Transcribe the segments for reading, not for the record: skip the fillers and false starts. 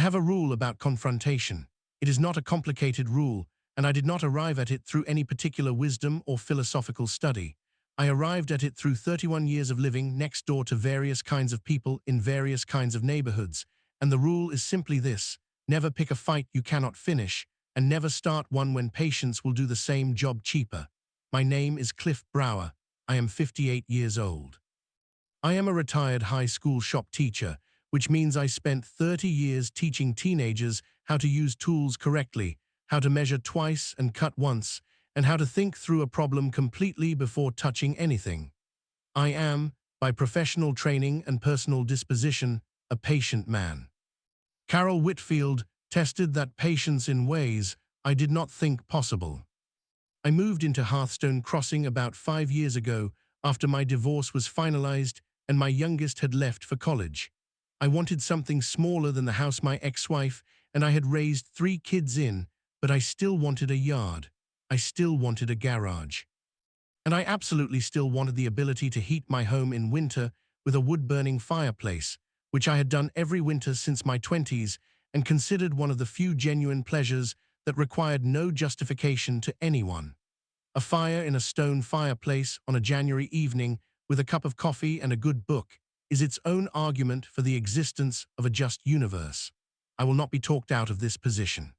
have a rule about confrontation. It is not a complicated rule, and I did not arrive at it through any particular wisdom or philosophical study. I arrived at it through 31 years of living next door to various kinds of people in various kinds of neighborhoods, and the rule is simply this: never pick a fight you cannot finish, and never start one when patience will do the same job cheaper. My name is Cliff Brower. I am 58 years old. I am a retired high school shop teacher, which means I spent 30 years teaching teenagers how to use tools correctly, how to measure twice and cut once, and how to think through a problem completely before touching anything. I am, by professional training and personal disposition, a patient man. Carol Whitfield tested that patience in ways I did not think possible. I moved into Hearthstone Crossing about 5 years ago after my divorce was finalized and my youngest had left for college. I wanted something smaller than the house my ex-wife and I had raised 3 kids in, but I still wanted a yard. I still wanted a garage. And I absolutely still wanted the ability to heat my home in winter with a wood-burning fireplace, which I had done every winter since my 20s and considered one of the few genuine pleasures that required no justification to anyone. A fire in a stone fireplace on a January evening with a cup of coffee and a good book is its own argument for the existence of a just universe. I will not be talked out of this position.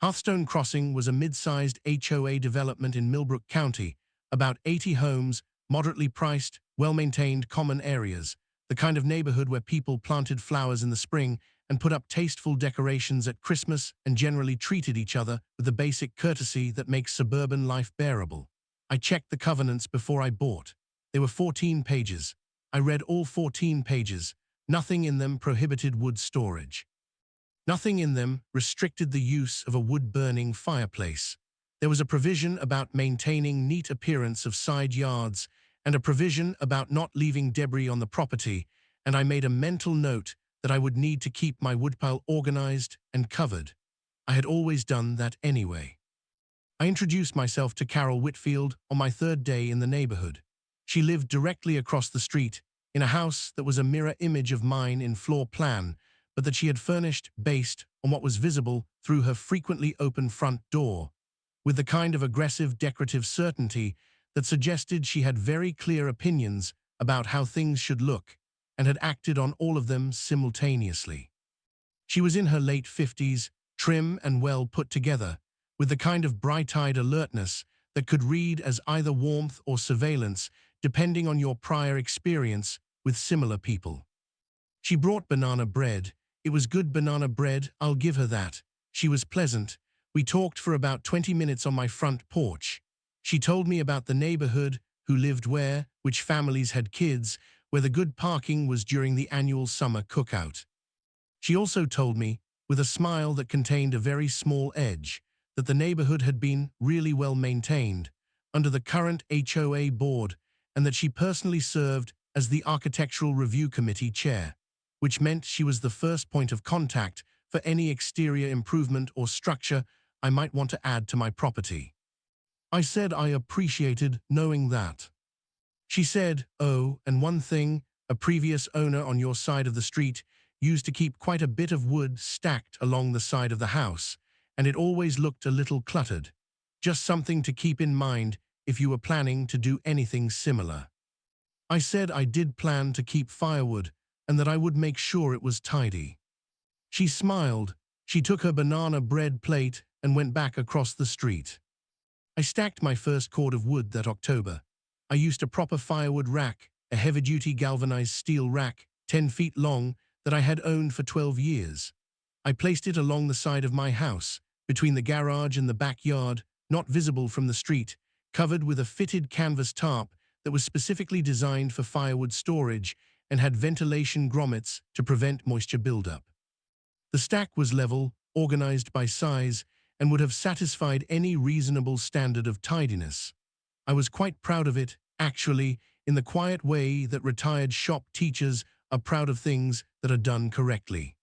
Hearthstone Crossing was a mid-sized HOA development in Millbrook County, about 80 homes, moderately priced, well-maintained common areas, the kind of neighborhood where people planted flowers in the spring and put up tasteful decorations at Christmas and generally treated each other with the basic courtesy that makes suburban life bearable. I checked the covenants before I bought. They were 14 pages. I read all 14 pages. Nothing in them prohibited wood storage. Nothing in them restricted the use of a wood-burning fireplace. There was a provision about maintaining neat appearance of side yards and a provision about not leaving debris on the property, and I made a mental note that I would need to keep my woodpile organized and covered. I had always done that anyway. I introduced myself to Carol Whitfield on my 3rd day in the neighborhood. She lived directly across the street in a house that was a mirror image of mine in floor plan, but that she had furnished based on what was visible through her frequently open front door, with the kind of aggressive decorative certainty that suggested she had very clear opinions about how things should look and had acted on all of them simultaneously. She was in her late 50s, trim and well put together, with the kind of bright-eyed alertness that could read as either warmth or surveillance, depending on your prior experience with similar people. She brought banana bread. It was good banana bread, I'll give her that. She was pleasant. We talked for about 20 minutes on my front porch. She told me about the neighborhood, who lived where, which families had kids, where the good parking was during the annual summer cookout. She also told me, with a smile that contained a very small edge, that the neighborhood had been really well maintained under the current HOA board and that she personally served as the Architectural Review Committee chair, which meant she was the first point of contact for any exterior improvement or structure I might want to add to my property. I said I appreciated knowing that. She said, "Oh, and one thing, a previous owner on your side of the street used to keep quite a bit of wood stacked along the side of the house, and it always looked a little cluttered. Just something to keep in mind if you were planning to do anything similar." I said I did plan to keep firewood and that I would make sure it was tidy. She smiled. She took her banana bread plate and went back across the street. I stacked my first cord of wood that October. I used a proper firewood rack, a heavy-duty galvanized steel rack, 10 feet long, that I had owned for 12 years. I placed it along the side of my house, between the garage and the backyard, not visible from the street, covered with a fitted canvas tarp that was specifically designed for firewood storage and had ventilation grommets to prevent moisture buildup. The stack was level, organized by size, and would have satisfied any reasonable standard of tidiness. I was quite proud of it, actually, in the quiet way that retired shop teachers are proud of things that are done correctly.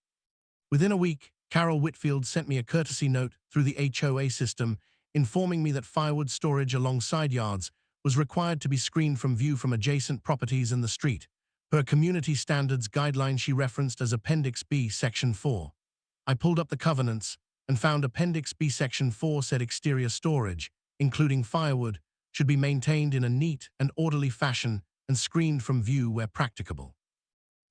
Within a week, Carol Whitfield sent me a courtesy note through the HOA system informing me that firewood storage along side yards was required to be screened from view from adjacent properties in the street, per community standards guideline she referenced as Appendix B, Section 4. I pulled up the covenants and found Appendix B Section 4 said exterior storage, including firewood, should be maintained in a neat and orderly fashion and screened from view where practicable.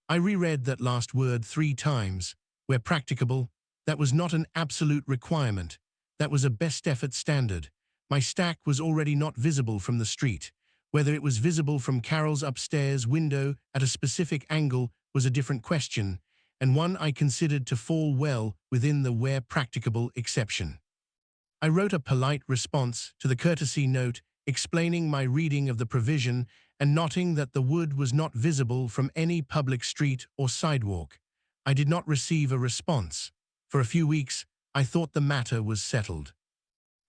I reread that last word 3 times. Where practicable, that was not an absolute requirement. That was a best effort standard. My stack was already not visible from the street. Whether it was visible from Carol's upstairs window at a specific angle was a different question, and one I considered to fall well within the where practicable exception. I wrote a polite response to the courtesy note explaining my reading of the provision and noting that the wood was not visible from any public street or sidewalk. I did not receive a response. For a few weeks, I thought the matter was settled.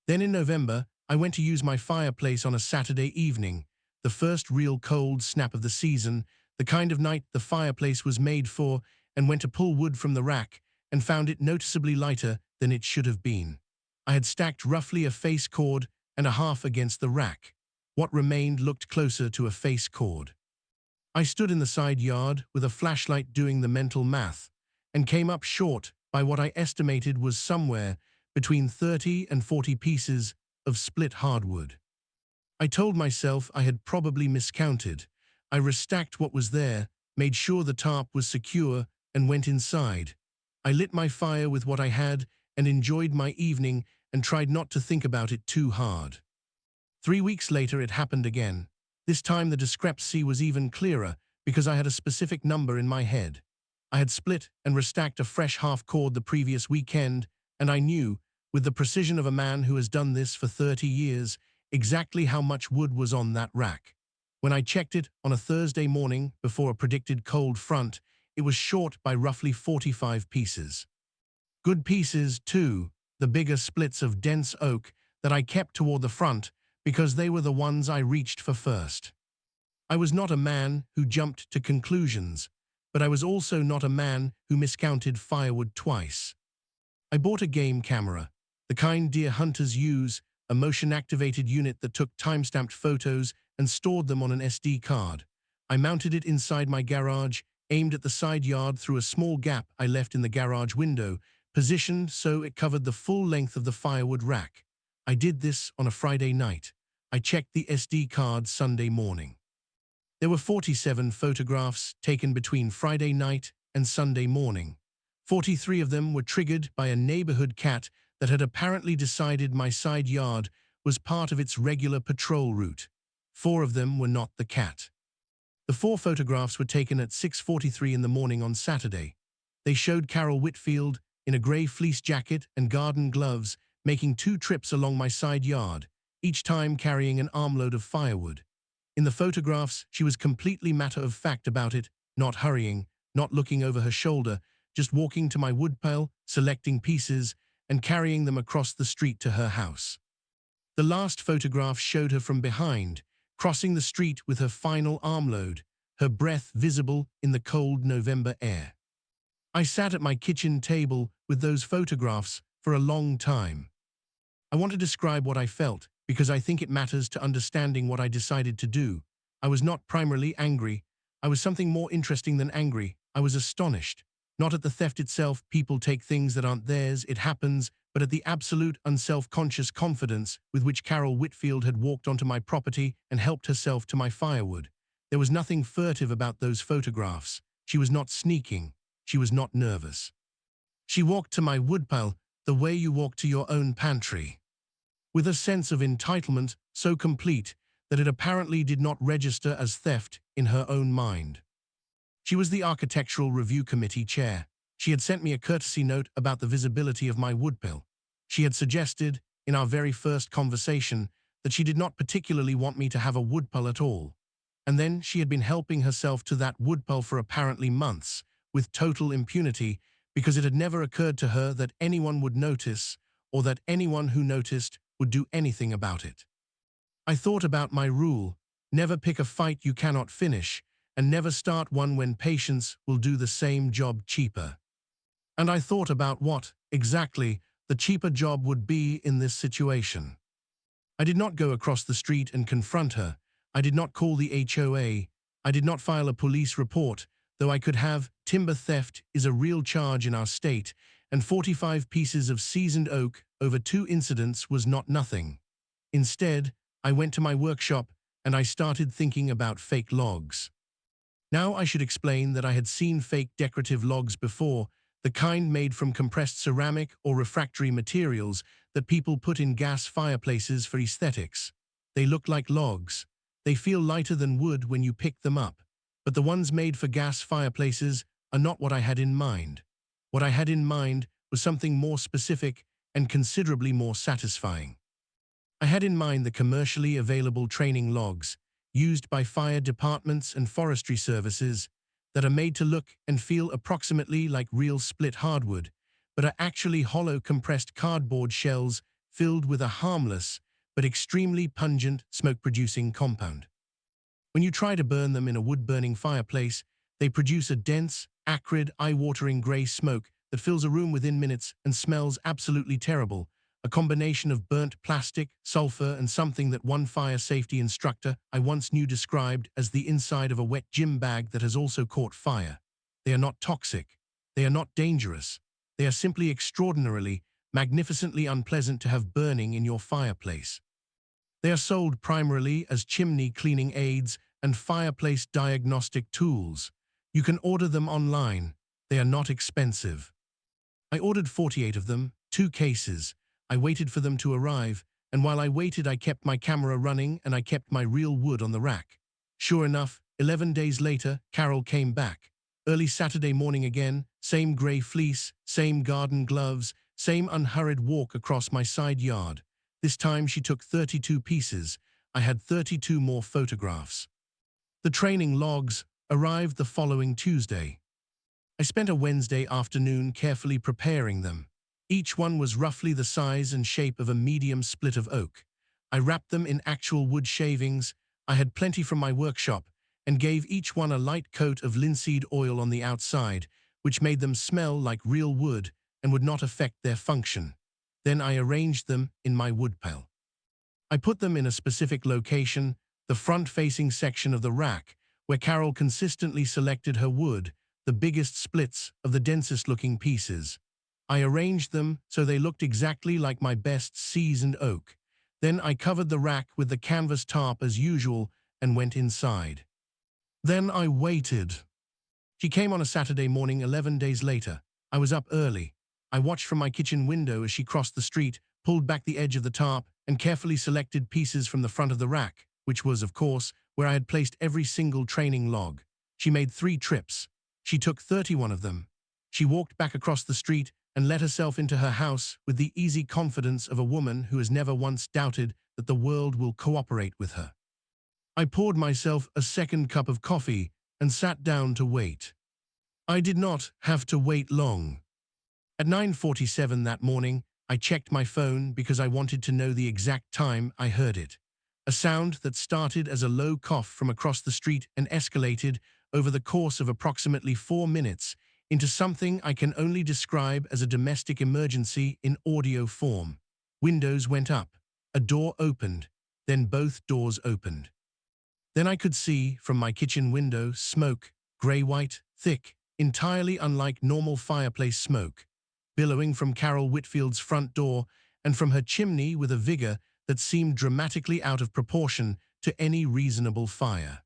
Then in November, I went to use my fireplace on a Saturday evening, the first real cold snap of the season, the kind of night the fireplace was made for, and went to pull wood from the rack and found it noticeably lighter than it should have been. I had stacked roughly a face cord and a half against the rack. What remained looked closer to a face cord. I stood in the side yard with a flashlight doing the mental math and came up short by what I estimated was somewhere between 30 and 40 pieces of split hardwood. I told myself I had probably miscounted. I restacked what was there, made sure the tarp was secure, and went inside. I lit my fire with what I had and enjoyed my evening and tried not to think about it too hard. 3 weeks later it happened again. This time the discrepancy was even clearer because I had a specific number in my head. I had split and restacked a fresh half cord the previous weekend, and I knew, with the precision of a man who has done this for 30 years, exactly how much wood was on that rack. When I checked it on a Thursday morning before a predicted cold front, it was short by roughly 45 pieces. Good pieces, too, the bigger splits of dense oak that I kept toward the front because they were the ones I reached for first. I was not a man who jumped to conclusions, but I was also not a man who miscounted firewood twice. I bought a game camera, the kind deer hunters use, a motion-activated unit that took time-stamped photos and stored them on an SD card. I mounted it inside my garage, aimed at the side yard through a small gap I left in the garage window, positioned so it covered the full length of the firewood rack. I did this on a Friday night. I checked the SD card Sunday morning. There were 47 photographs taken between Friday night and Sunday morning. 43 of them were triggered by a neighborhood cat that had apparently decided my side yard was part of its regular patrol route. 4 of them were not the cat. The 4 photographs were taken at 6:43 in the morning on Saturday. They showed Carol Whitfield in a gray fleece jacket and garden gloves making 2 trips along my side yard, each time carrying an armload of firewood. In the photographs, she was completely matter-of-fact about it, not hurrying, not looking over her shoulder, just walking to my woodpile, selecting pieces, and carrying them across the street to her house. The last photograph showed her from behind, crossing the street with her final armload, her breath visible in the cold November air. I sat at my kitchen table with those photographs for a long time. I want to describe what I felt, because I think it matters to understanding what I decided to do. I was not primarily angry. I was something more interesting than angry. I was astonished. Not at the theft itself, people take things that aren't theirs, it happens, but at the absolute unself-conscious confidence with which Carol Whitfield had walked onto my property and helped herself to my firewood. There was nothing furtive about those photographs. She was not sneaking. She was not nervous. She walked to my woodpile the way you walk to your own pantry, with a sense of entitlement so complete that it apparently did not register as theft in her own mind. She was the Architectural Review Committee chair. She had sent me a courtesy note about the visibility of my woodpile. She had suggested, in our very first conversation, that she did not particularly want me to have a woodpile at all. And then she had been helping herself to that woodpile for apparently months, with total impunity, because it had never occurred to her that anyone would notice, or that anyone who noticed would do anything about it. I thought about my rule, never pick a fight you cannot finish, and never start one when patience will do the same job cheaper. And I thought about what, exactly, the cheaper job would be in this situation. I did not go across the street and confront her. I did not call the HOA. I did not file a police report, though I could have. Timber theft is a real charge in our state, and 45 pieces of seasoned oak over 2 incidents was not nothing. Instead, I went to my workshop and I started thinking about fake logs. Now I should explain that I had seen fake decorative logs before, the kind made from compressed ceramic or refractory materials that people put in gas fireplaces for aesthetics. They look like logs. They feel lighter than wood when you pick them up. But the ones made for gas fireplaces are not what I had in mind. What I had in mind was something more specific and considerably more satisfying. I had in mind the commercially available training logs used by fire departments and forestry services that are made to look and feel approximately like real split hardwood, but are actually hollow compressed cardboard shells filled with a harmless but extremely pungent smoke-producing compound. When you try to burn them in a wood-burning fireplace, they produce a dense, acrid, eye-watering gray smoke that fills a room within minutes and smells absolutely terrible, a combination of burnt plastic, sulfur, and something that one fire safety instructor I once knew described as the inside of a wet gym bag that has also caught fire. They are not toxic. They are not dangerous. They are simply extraordinarily, magnificently unpleasant to have burning in your fireplace. They are sold primarily as chimney cleaning aids and fireplace diagnostic tools. You can order them online. They are not expensive. I ordered 48 of them, 2 cases. I waited for them to arrive, and while I waited I kept my camera running and I kept my real wood on the rack. Sure enough, 11 days later, Carol came back. Early Saturday morning again, same grey fleece, same garden gloves, same unhurried walk across my side yard. This time she took 32 pieces. I had 32 more photographs. The training logs arrived the following Tuesday. I spent a Wednesday afternoon carefully preparing them. Each one was roughly the size and shape of a medium split of oak. I wrapped them in actual wood shavings. I had plenty from my workshop, and gave each one a light coat of linseed oil on the outside, which made them smell like real wood and would not affect their function. Then I arranged them in my woodpile. I put them in a specific location, the front-facing section of the rack, where Carol consistently selected her wood, the biggest splits of the densest-looking pieces. I arranged them so they looked exactly like my best seasoned oak. Then I covered the rack with the canvas tarp as usual and went inside. Then I waited. She came on a Saturday morning 11 days later. I was up early. I watched from my kitchen window as she crossed the street, pulled back the edge of the tarp, and carefully selected pieces from the front of the rack, which was, of course, where I had placed every single training log. She made 3 trips. She took 31 of them. She walked back across the street and let herself into her house with the easy confidence of a woman who has never once doubted that the world will cooperate with her. I poured myself a second cup of coffee and sat down to wait. I did not have to wait long. At 9:47 that morning, I checked my phone because I wanted to know the exact time I heard it. A sound that started as a low cough from across the street and escalated over the course of approximately 4 minutes into something I can only describe as a domestic emergency in audio form. Windows went up, a door opened, then both doors opened. Then I could see, from my kitchen window, smoke, grey-white, thick, entirely unlike normal fireplace smoke, billowing from Carol Whitfield's front door and from her chimney with a vigor that seemed dramatically out of proportion to any reasonable fire.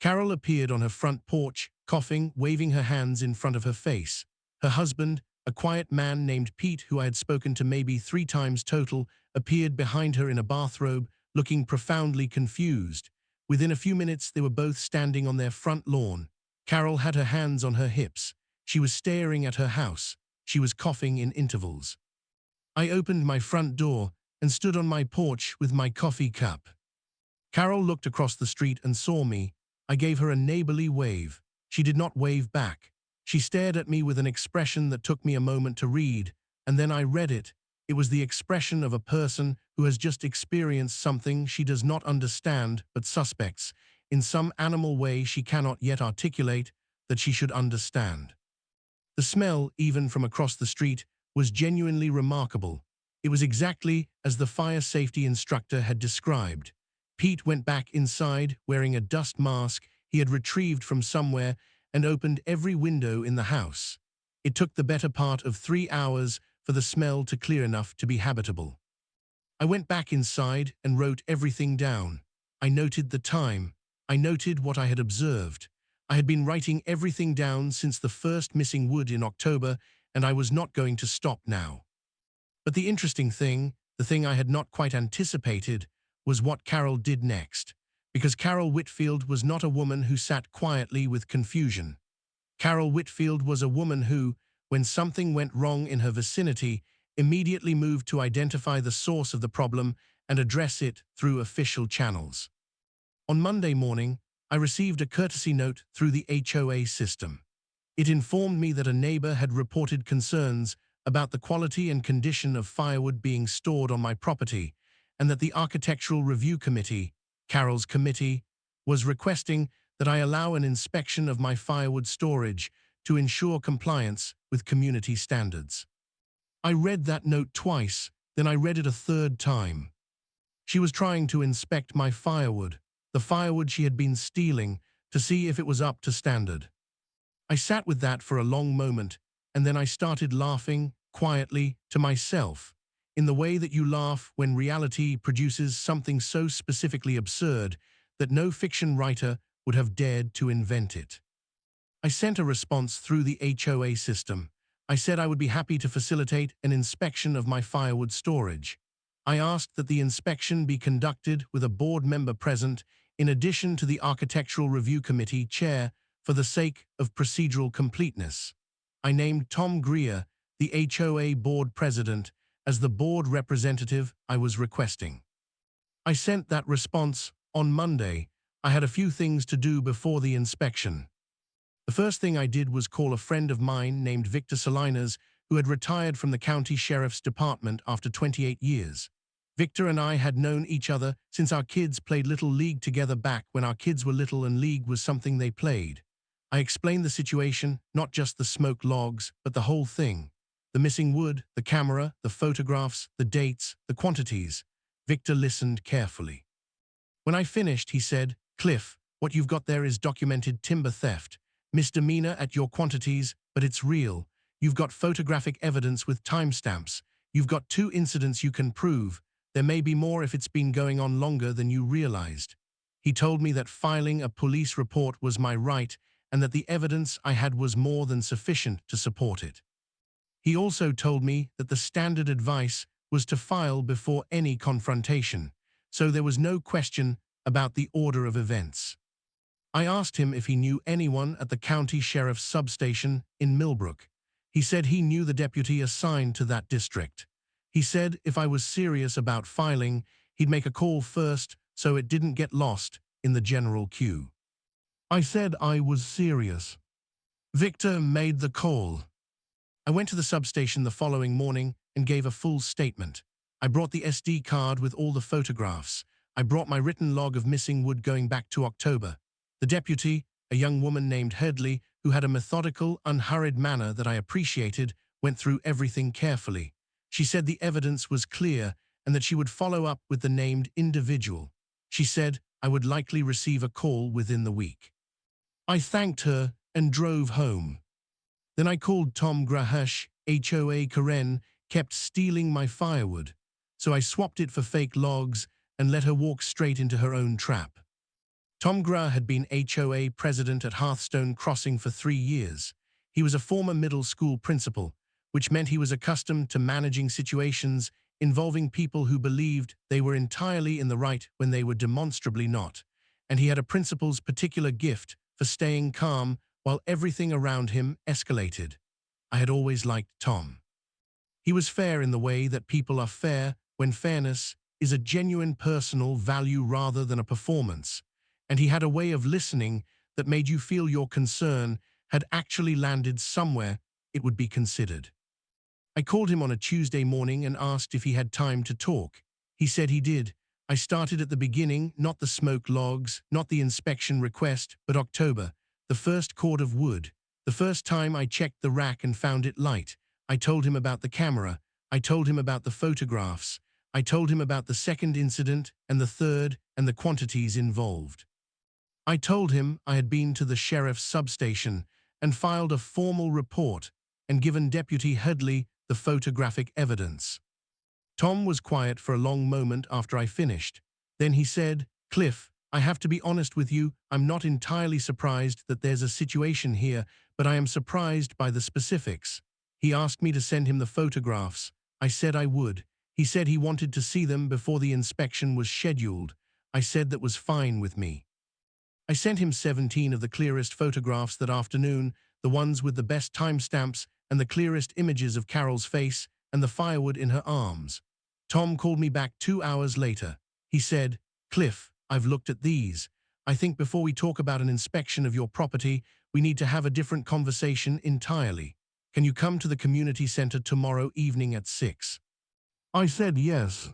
Carol appeared on her front porch, coughing, waving her hands in front of her face. Her husband, a quiet man named Pete who I had spoken to maybe 3 times total, appeared behind her in a bathrobe, looking profoundly confused. Within a few minutes they were both standing on their front lawn. Carol had her hands on her hips. She was staring at her house. She was coughing in intervals. I opened my front door and stood on my porch with my coffee cup. Carol looked across the street and saw me. I gave her a neighborly wave. She did not wave back. She stared at me with an expression that took me a moment to read, and then I read it. It was the expression of a person who has just experienced something she does not understand but suspects, in some animal way she cannot yet articulate, that she should understand. The smell, even from across the street, was genuinely remarkable. It was exactly as the fire safety instructor had described. Pete went back inside wearing a dust mask he had retrieved from somewhere and opened every window in the house. It took the better part of 3 hours for the smell to clear enough to be habitable. I went back inside and wrote everything down. I noted the time. I noted what I had observed. I had been writing everything down since the first missing wood in October, and I was not going to stop now. But the interesting thing, the thing I had not quite anticipated, was what Carol did next. Because Carol Whitfield was not a woman who sat quietly with confusion. Carol Whitfield was a woman who, when something went wrong in her vicinity, immediately moved to identify the source of the problem and address it through official channels. On Monday morning, I received a courtesy note through the HOA system. It informed me that a neighbor had reported concerns about the quality and condition of firewood being stored on my property, and that the Architectural Review Committee, Carol's committee, was requesting that I allow an inspection of my firewood storage to ensure compliance with community standards. I read that note twice, then I read it a third time. She was trying to inspect my firewood, the firewood she had been stealing, to see if it was up to standard. I sat with that for a long moment, and then I started laughing, quietly, to myself, in the way that you laugh when reality produces something so specifically absurd that no fiction writer would have dared to invent it. I sent a response through the HOA system. I said I would be happy to facilitate an inspection of my firewood storage. I asked that the inspection be conducted with a board member present, in addition to the Architectural Review Committee chair, for the sake of procedural completeness. I named Tom Greer, the HOA board president, as the board representative I was requesting. I sent that response on Monday. I had a few things to do before the inspection. The first thing I did was call a friend of mine named Victor Salinas, who had retired from the county sheriff's department after 28 years. Victor and I had known each other since our kids played Little League together back when our kids were little and League was something they played. I explained the situation, not just the smoke logs, but the whole thing. The missing wood, the camera, the photographs, the dates, the quantities. Victor listened carefully. When I finished, he said, "Cliff, what you've got there is documented timber theft. Misdemeanor at your quantities, but it's real. You've got photographic evidence with timestamps. You've got 2 incidents you can prove. There may be more if it's been going on longer than you realized." He told me that filing a police report was my right and that the evidence I had was more than sufficient to support it. He also told me that the standard advice was to file before any confrontation, so there was no question about the order of events. I asked him if he knew anyone at the county sheriff's substation in Millbrook. He said he knew the deputy assigned to that district. He said if I was serious about filing, he'd make a call first so it didn't get lost in the general queue. I said I was serious. Victor made the call. I went to the substation the following morning and gave a full statement. I brought the SD card with all the photographs. I brought my written log of missing wood going back to October. The deputy, a young woman named Herdley, who had a methodical, unhurried manner that I appreciated, went through everything carefully. She said the evidence was clear and that she would follow up with the named individual. She said I would likely receive a call within the week. I thanked her and drove home. Then I called Tom Grahash. HOA Karen kept stealing my firewood, so I swapped it for fake logs and let her walk straight into her own trap. Tom Gra had been HOA president at Hearthstone Crossing for 3 years. He was a former middle school principal, which meant he was accustomed to managing situations involving people who believed they were entirely in the right when they were demonstrably not, and he had a principal's particular gift for staying calm while everything around him escalated. I had always liked Tom. He was fair in the way that people are fair when fairness is a genuine personal value rather than a performance, and he had a way of listening that made you feel your concern had actually landed somewhere it would be considered. I called him on a Tuesday morning and asked if he had time to talk. He said he did. I started at the beginning, not the smoke logs, not the inspection request, but October, the first cord of wood. The first time I checked the rack and found it light. I told him about the camera. I told him about the photographs. I told him about the second incident and the third and the quantities involved. I told him I had been to the sheriff's substation and filed a formal report and given Deputy Headley the photographic evidence. Tom was quiet for a long moment after I finished. Then he said, "Cliff, I have to be honest with you, I'm not entirely surprised that there's a situation here, but I am surprised by the specifics." He asked me to send him the photographs. I said I would. He said he wanted to see them before the inspection was scheduled. I said that was fine with me. I sent him 17 of the clearest photographs that afternoon, the ones with the best timestamps and the clearest images of Carol's face and the firewood in her arms. Tom called me back 2 hours later. He said, "Cliff, I've looked at these. I think before we talk about an inspection of your property, we need to have a different conversation entirely. Can you come to the community center tomorrow evening at 6? I said yes.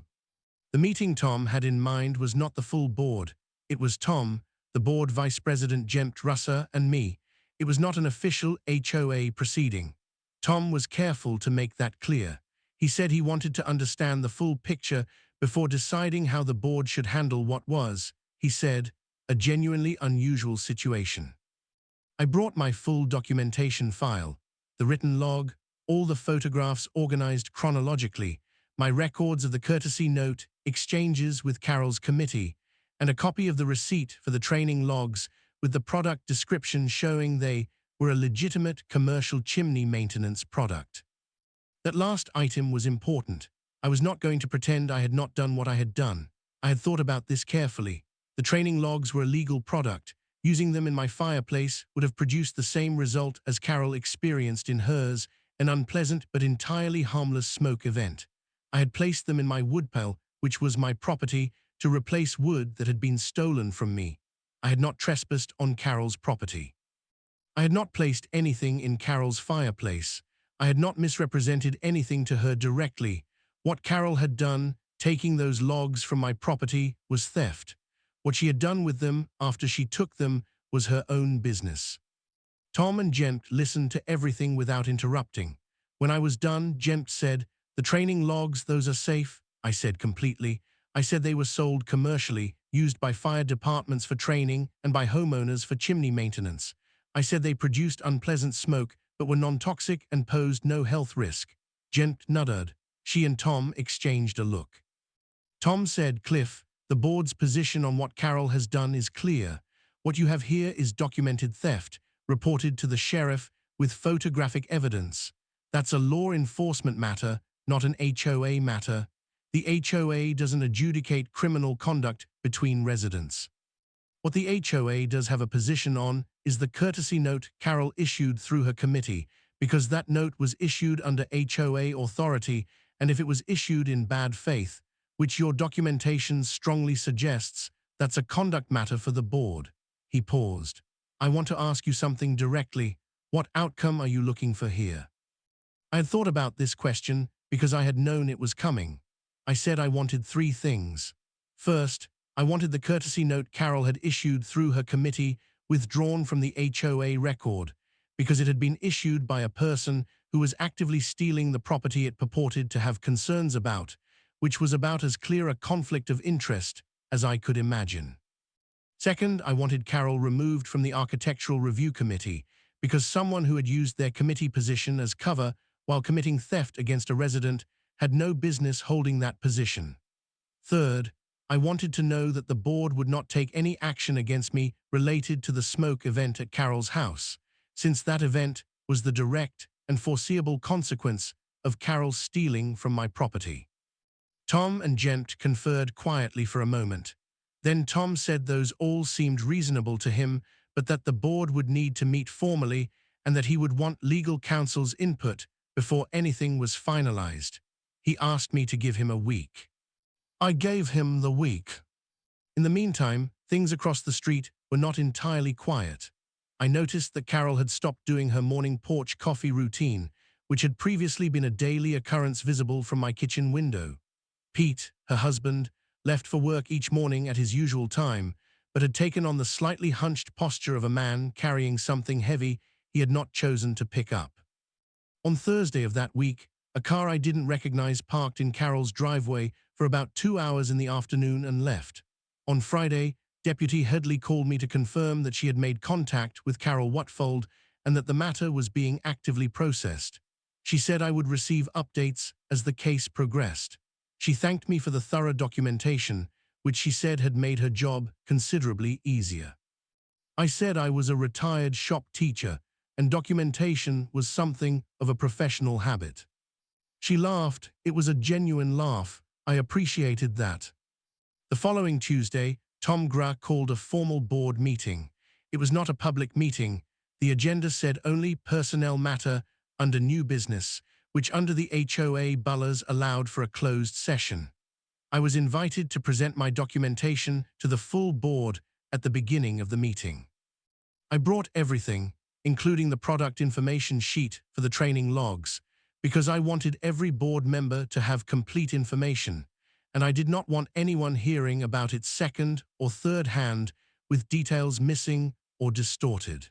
The meeting Tom had in mind was not the full board. It was Tom, the board vice president Jemt Russer, and me. It was not an official HOA proceeding. Tom was careful to make that clear. He said he wanted to understand the full picture before deciding how the board should handle what was, he said, a genuinely unusual situation. I brought my full documentation file, the written log, all the photographs organized chronologically, my records of the courtesy note, exchanges with Carol's committee, and a copy of the receipt for the training logs with the product description showing they were a legitimate commercial chimney maintenance product. That last item was important. I was not going to pretend I had not done what I had done. I had thought about this carefully. The training logs were a legal product. Using them in my fireplace would have produced the same result as Carol experienced in hers, an unpleasant but entirely harmless smoke event. I had placed them in my woodpile, which was my property, to replace wood that had been stolen from me. I had not trespassed on Carol's property. I had not placed anything in Carol's fireplace. I had not misrepresented anything to her directly. What Carol had done, taking those logs from my property, was theft. What she had done with them after she took them was her own business. Tom and Jemt listened to everything without interrupting. When I was done, Jemt said, "The training logs, those are safe?" I said completely. I said they were sold commercially, used by fire departments for training and by homeowners for chimney maintenance. I said they produced unpleasant smoke but were non-toxic and posed no health risk. Jemt nodded. She and Tom exchanged a look. Tom said, "Cliff, the board's position on what Carol has done is clear. What you have here is documented theft, reported to the sheriff with photographic evidence. That's a law enforcement matter, not an HOA matter. The HOA doesn't adjudicate criminal conduct between residents. What the HOA does have a position on is the courtesy note Carol issued through her committee, because that note was issued under HOA authority, and if it was issued in bad faith, which your documentation strongly suggests, that's a conduct matter for the board." He paused. "I want to ask you something directly. What outcome are you looking for here?" I had thought about this question because I had known it was coming. I said I wanted 3 things. First, I wanted the courtesy note Carol had issued through her committee withdrawn from the HOA record, because it had been issued by a person who was actively stealing the property it purported to have concerns about, which was about as clear a conflict of interest as I could imagine. Second, I wanted Carol removed from the Architectural Review Committee, because someone who had used their committee position as cover while committing theft against a resident had no business holding that position. Third, I wanted to know that the board would not take any action against me related to the smoke event at Carol's house, since that event was the direct and foreseeable consequence of Carol stealing from my property. Tom and Jemt conferred quietly for a moment. Then Tom said those all seemed reasonable to him, but that the board would need to meet formally and that he would want legal counsel's input before anything was finalized. He asked me to give him a week. I gave him the week. In the meantime, things across the street were not entirely quiet. I noticed that Carol had stopped doing her morning porch coffee routine, which had previously been a daily occurrence visible from my kitchen window. Pete, her husband, left for work each morning at his usual time, but had taken on the slightly hunched posture of a man carrying something heavy he had not chosen to pick up. On Thursday of that week, a car I didn't recognize parked in Carol's driveway for about 2 hours in the afternoon and left. On Friday, Deputy Headley called me to confirm that she had made contact with Carol Watfold and that the matter was being actively processed. She said I would receive updates as the case progressed. She thanked me for the thorough documentation, which she said had made her job considerably easier. I said I was a retired shop teacher, and documentation was something of a professional habit. She laughed. It was a genuine laugh. I appreciated that. The following Tuesday, Tom Gra called a formal board meeting. It was not a public meeting. The agenda said only personnel matter under new business, which under the HOA bylaws allowed for a closed session. I was invited to present my documentation to the full board at the beginning of the meeting. I brought everything, including the product information sheet for the training logs, because I wanted every board member to have complete information, and I did not want anyone hearing about it second or third hand with details missing or distorted.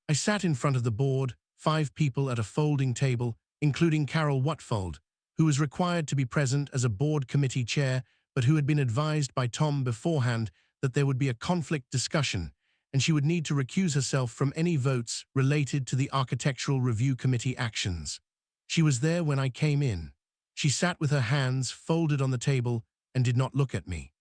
I sat in front of the board, 5 people at a folding table, including Carol Whatfold, who was required to be present as a board committee chair, but who had been advised by Tom beforehand that there would be a conflict discussion, and she would need to recuse herself from any votes related to the Architectural Review Committee actions. She was there when I came in. She sat with her hands folded on the table and did not look at me.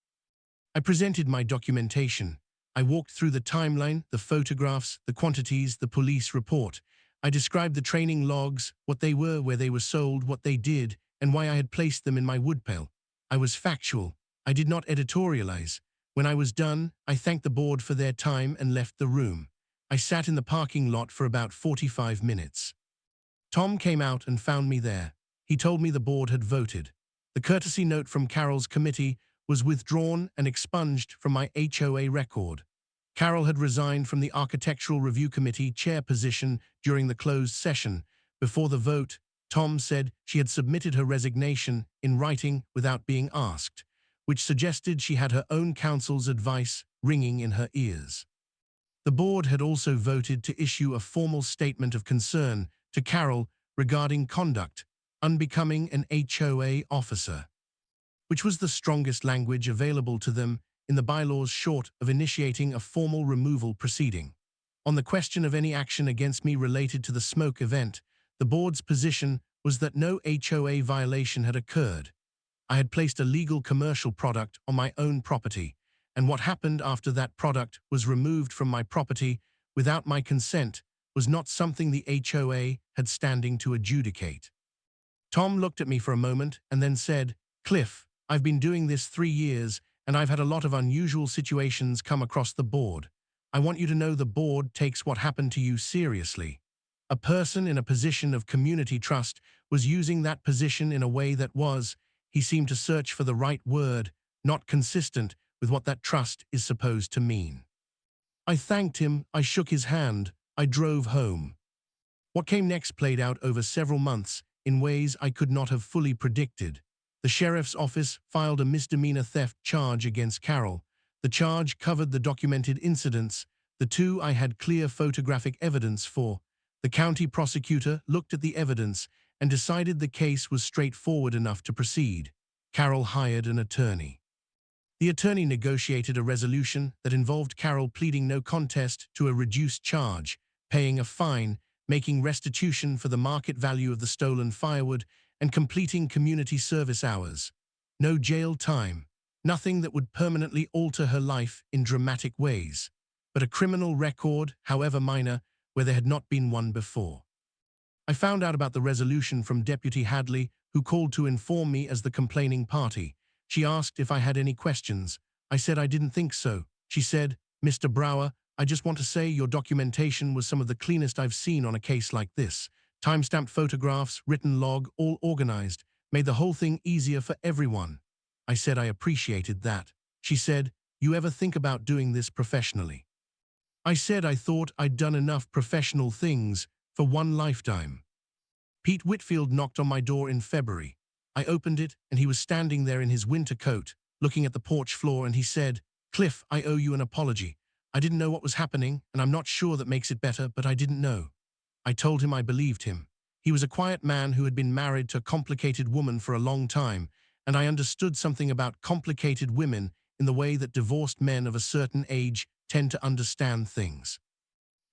I presented my documentation. I walked through the timeline, the photographs, the quantities, the police report. I described the training logs, what they were, where they were sold, what they did, and why I had placed them in my woodpile. I was factual. I did not editorialize. When I was done, I thanked the board for their time and left the room. I sat in the parking lot for about 45 minutes. Tom came out and found me there. He told me the board had voted. The courtesy note from Carol's committee was withdrawn and expunged from my HOA record. Carol had resigned from the Architectural Review Committee chair position during the closed session. Before the vote, Tom said she had submitted her resignation in writing without being asked, which suggested she had her own counsel's advice ringing in her ears. The board had also voted to issue a formal statement of concern to Carol regarding conduct unbecoming an HOA officer, which was the strongest language available to them in the bylaws short of initiating a formal removal proceeding. On the question of any action against me related to the smoke event, the board's position was that no HOA violation had occurred. I had placed a legal commercial product on my own property, and what happened after that product was removed from my property without my consent was not something the HOA had standing to adjudicate. Tom looked at me for a moment and then said, "Cliff, I've been doing this 3 years, and I've had a lot of unusual situations come across the board. I want you to know the board takes what happened to you seriously. A person in a position of community trust was using that position in a way that was, he seemed to search for the right word, not consistent with what that trust is supposed to mean." I thanked him, I shook his hand, I drove home. What came next played out over several months in ways I could not have fully predicted. The sheriff's office filed a misdemeanor theft charge against Carol. The charge covered the documented incidents, the 2 I had clear photographic evidence for. The county prosecutor looked at the evidence and decided the case was straightforward enough to proceed. Carol hired an attorney. The attorney negotiated a resolution that involved Carol pleading no contest to a reduced charge, paying a fine, making restitution for the market value of the stolen firewood, and completing community service hours. No jail time, nothing that would permanently alter her life in dramatic ways, but a criminal record, however minor, where there had not been one before. I found out about the resolution from Deputy Hadley, who called to inform me as the complaining party. She asked if I had any questions. I said I didn't think so. She said, "Mr. Brower, I just want to say your documentation was some of the cleanest I've seen on a case like this. Time-stamped photographs, written log, all organized, made the whole thing easier for everyone." I said I appreciated that. She said, "You ever think about doing this professionally?" I said I thought I'd done enough professional things for one lifetime. Pete Whitfield knocked on my door in February. I opened it, and he was standing there in his winter coat, looking at the porch floor, and he said, "Cliff, I owe you an apology. I didn't know what was happening, and I'm not sure that makes it better, but I didn't know." I told him I believed him. He was a quiet man who had been married to a complicated woman for a long time, and I understood something about complicated women in the way that divorced men of a certain age tend to understand things.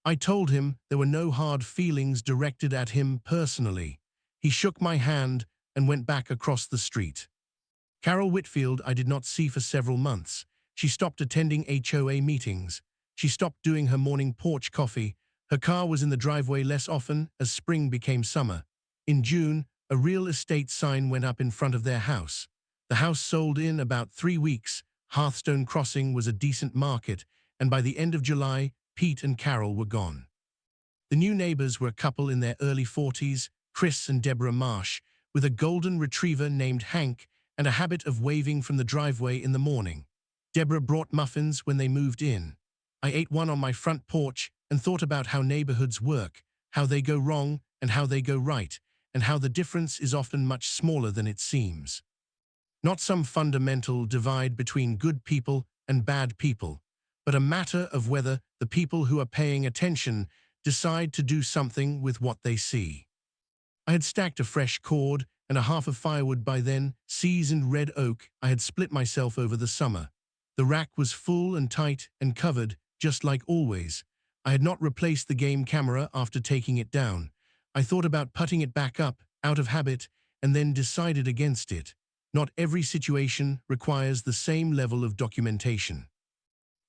I told him there were no hard feelings directed at him personally. He shook my hand and went back across the street. Carol Whitfield I did not see for several months. She stopped attending HOA meetings. She stopped doing her morning porch coffee. Her car was in the driveway less often as spring became summer. In June, a real estate sign went up in front of their house. The house sold in about 3 weeks. Hearthstone Crossing was a decent market, and by the end of July, Pete and Carol were gone. The new neighbors were a couple in their early 40s, Chris and Deborah Marsh, with a golden retriever named Hank and a habit of waving from the driveway in the morning. Deborah brought muffins when they moved in. I ate one on my front porch and thought about how neighborhoods work, how they go wrong and how they go right, and how the difference is often much smaller than it seems. Not some fundamental divide between good people and bad people, but a matter of whether the people who are paying attention decide to do something with what they see. I had stacked a fresh cord and a half of firewood by then, seasoned red oak I had split myself over the summer. The rack was full and tight and covered, just like always. I had not replaced the game camera after taking it down. I thought about putting it back up, out of habit, and then decided against it. Not every situation requires the same level of documentation.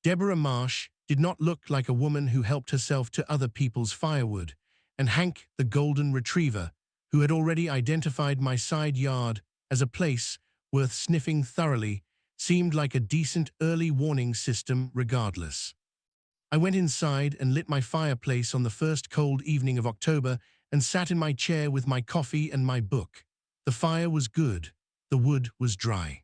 Deborah Marsh did not look like a woman who helped herself to other people's firewood, and Hank, the golden retriever, who had already identified my side yard as a place worth sniffing thoroughly, seemed like a decent early warning system regardless. I went inside and lit my fireplace on the first cold evening of October and sat in my chair with my coffee and my book. The fire was good. The wood was dry.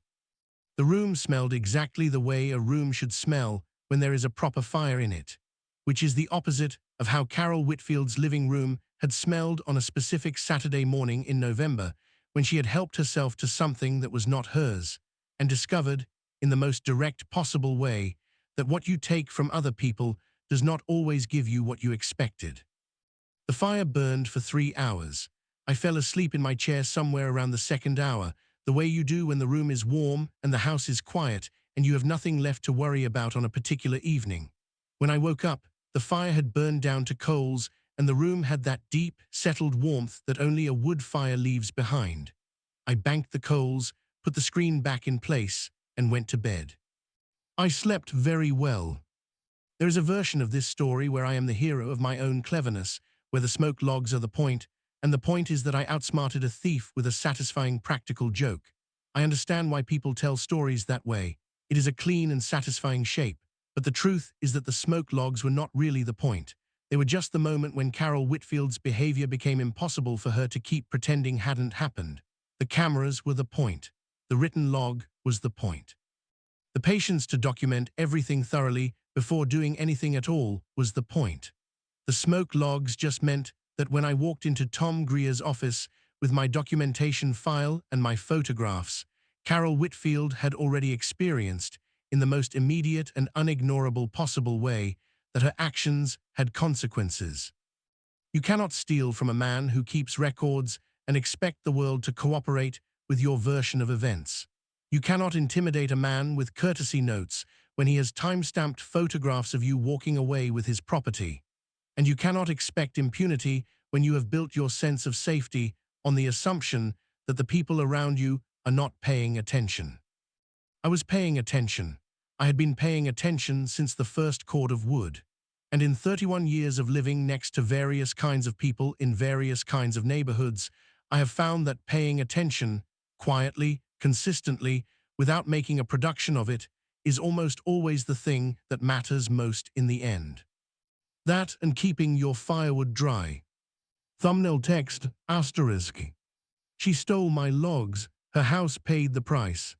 The room smelled exactly the way a room should smell when there is a proper fire in it, which is the opposite of how Carol Whitfield's living room had smelled on a specific Saturday morning in November when she had helped herself to something that was not hers and discovered, in the most direct possible way, that what you take from other people does not always give you what you expected. The fire burned for 3 hours. I fell asleep in my chair somewhere around the second hour, the way you do when the room is warm and the house is quiet and you have nothing left to worry about on a particular evening. When I woke up, the fire had burned down to coals and the room had that deep, settled warmth that only a wood fire leaves behind. I banked the coals, put the screen back in place, and went to bed. I slept very well. There is a version of this story where I am the hero of my own cleverness, where the smoke logs are the point, and the point is that I outsmarted a thief with a satisfying practical joke. I understand why people tell stories that way. It is a clean and satisfying shape, but the truth is that the smoke logs were not really the point. They were just the moment when Carol Whitfield's behavior became impossible for her to keep pretending hadn't happened. The cameras were the point. The written log was the point. The patience to document everything thoroughly before doing anything at all was the point. The smoke logs just meant that when I walked into Tom Greer's office with my documentation file and my photographs, Carol Whitfield had already experienced, in the most immediate and unignorable possible way, that her actions had consequences. You cannot steal from a man who keeps records and expect the world to cooperate with your version of events. You cannot intimidate a man with courtesy notes when he has time-stamped photographs of you walking away with his property. And you cannot expect impunity when you have built your sense of safety on the assumption that the people around you are not paying attention. I was paying attention. I had been paying attention since the first cord of wood. And in 31 years of living next to various kinds of people in various kinds of neighborhoods, I have found that paying attention, quietly, consistently, without making a production of it, is almost always the thing that matters most in the end. That and keeping your firewood dry. Thumbnail text, **. She stole my logs. Her house paid the price.